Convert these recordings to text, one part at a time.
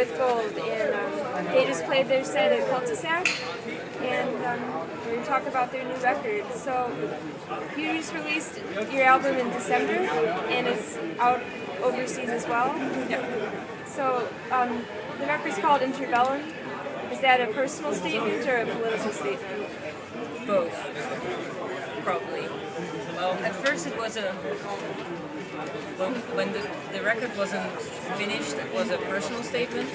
with Gold, and they just played their set at Cul de Sac, and we're going to talk about their new record. So you just released your album in December, and it's out overseas as well. Yeah. So the record's called Interbellum. Is that a personal statement or a political statement? Both, probably. Well, at first it was a... When the record wasn't finished, it was a personal statement,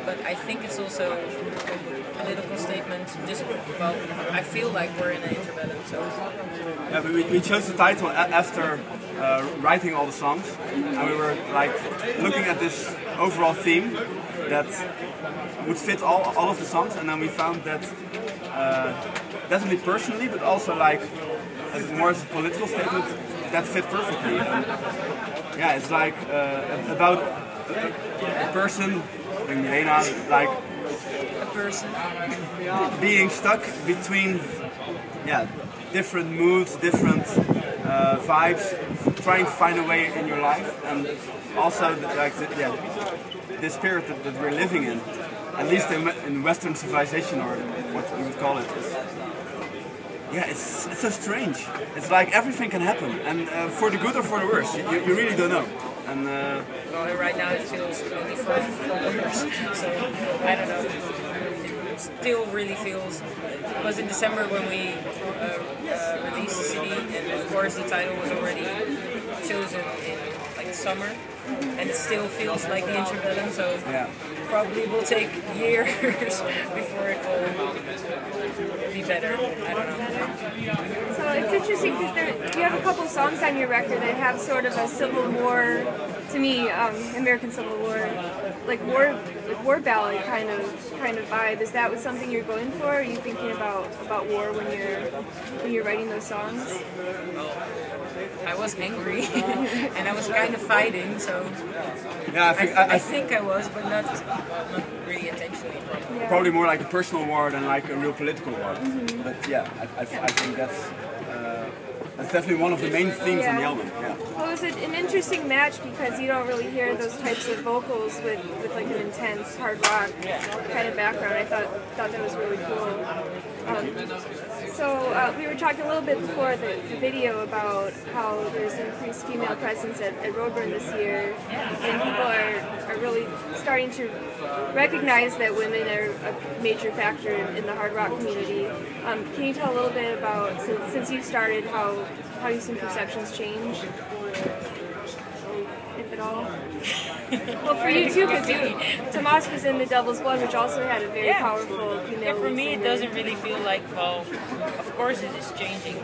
but I think it's also a political statement. Just, well, I feel like we're in an interbellum, so... Yeah, but we chose the title after writing all the songs, and we were like looking at this overall theme that would fit all of the songs, and then we found that definitely personally, but also like more as a political statement, that fit perfectly. And yeah, it's like about a person, like Milena, like a person being stuck between different moods, different vibes, trying to find a way in your life, and also like the spirit that we're living in, at least in Western civilization, or what you would call it. It's so strange. It's like everything can happen, and for the good or for the worse, you really don't know. And well, right now it feels really for the worse, so I don't know. It still really feels. It was in December when we released the CD, and of course the title was already chosen in like summer, and it still feels like the interbellum. So probably will take years before it will be better. I don't know. So it's interesting because you have a couple songs on your record that have sort of a Civil War, to me, American Civil War, like war ballad kind of vibe. Is that something you're going for? Or are you thinking about war when you're writing those songs? Well, I was angry and I was kind of fighting, so yeah, I think I was, but not really intentionally. Yeah. Probably more like a personal war than like a real political war. But yeah, I think that's definitely one of the main themes on the album. Yeah. Well, it was an interesting match because you don't really hear those types of vocals with like an intense hard rock kind of background. I thought that was really cool. So we were talking a little bit before the video about how there's increased female presence at Roadburn this year, and people are really starting to recognize that women are a major factor in the hard rock community. Can you tell a little bit about, since you started, how you've seen perceptions change, if at all? Well, for you too, because Thomas was in The Devil's Blood, which also had a very powerful female. Yeah, for me it doesn't really feel like, well, of course it is changing,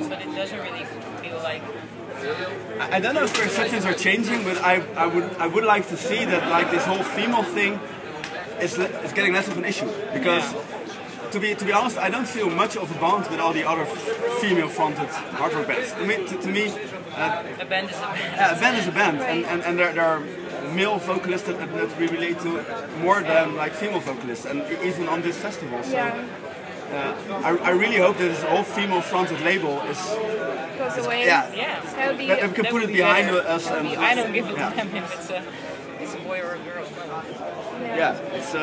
but it doesn't really feel like... I don't know if perceptions are changing, but I would like to see that like this whole female thing is getting less of an issue, because to be honest, I don't feel much of a bond with all the other female-fronted hard rock bands. To me, a band is a band. Yeah, a band is a band, and there are male vocalists that we relate to more than like female vocalists, and even on this festival. So I really hope that this whole female-fronted label goes away. That we can put it behind us. And I don't give a damn if it's a boy or a girl. Yeah, it's.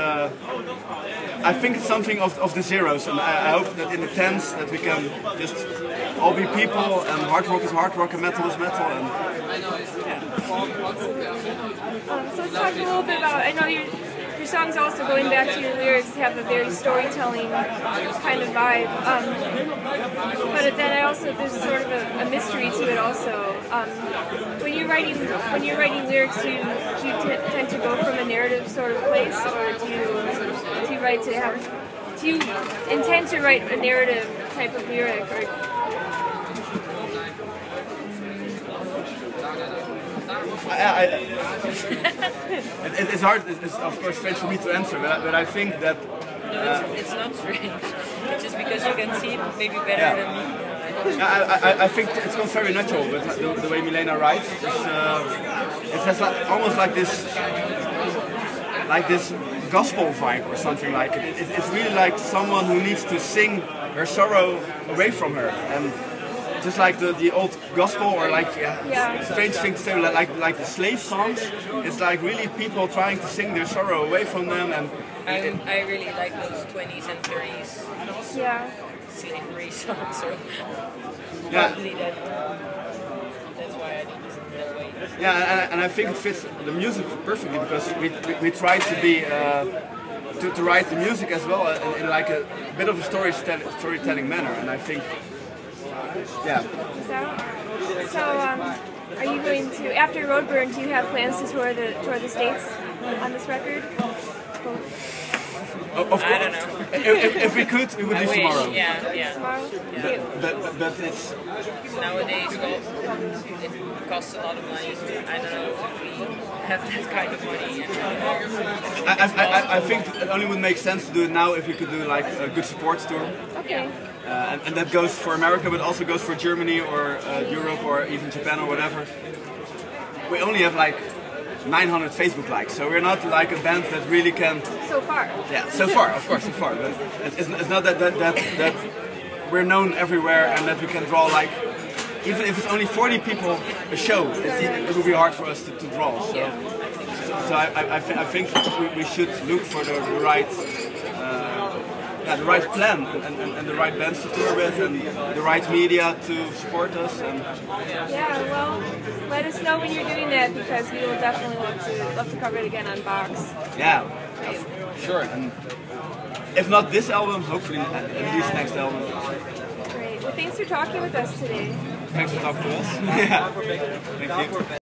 I think it's something of the zeros, and I hope that in the tens that we can just all be people, and hard rock is hard rock, and metal is metal, and so let's talk a little bit about. I know your songs also, going back to your lyrics, have a very storytelling kind of vibe. But then there's sort of a mystery to it also. When you're writing lyrics, do you tend to go from a narrative sort of place, or do you intend to write a narrative type of lyric, or? It's hard. It's of course strange for me to answer, but I think that it's not strange. It's just because you can see it maybe better than me. I think it's gone very natural with the way Milena writes. It has almost like this gospel vibe or something like it. It's really like someone who needs to sing her sorrow away from her, and just like the old gospel, or like strange thing to say, like the slave songs. It's like really people trying to sing their sorrow away from them, and I really like those 20s and 30s slavery songs. So probably that's why I did this that way. Yeah, and I think it fits the music perfectly, because we try to be to write the music as well in like a bit of a storytelling manner, and I think So are you going to, after Roadburn, do you have plans to tour the States on this record? Of course. I don't know. If we could, we would leave tomorrow. Yeah. Tomorrow? But it's nowadays, well, it costs a lot of money. I don't know if we have that kind of money. I think it only would make sense to do it now if we could do like a good support tour. Okay. And that goes for America, but also goes for Germany or Europe or even Japan or whatever. We only have like 900 Facebook likes, so we're not like a band that really can. So far. Yeah, so far, of course, so far. But it's not that we're known everywhere and that we can draw like. Even if it's only 40 people a show, it will be hard for us to draw. So I think we should look for the right. The right plan and the right bands to tour with, and the right media to support us. And yeah, well, let us know when you're doing that, because we will definitely love to cover it again on Boxx. Yeah, sure. And if not this album, hopefully at least next album. Great. Well, thanks for talking with us today. Thanks for talking to us. Yeah. Thank you.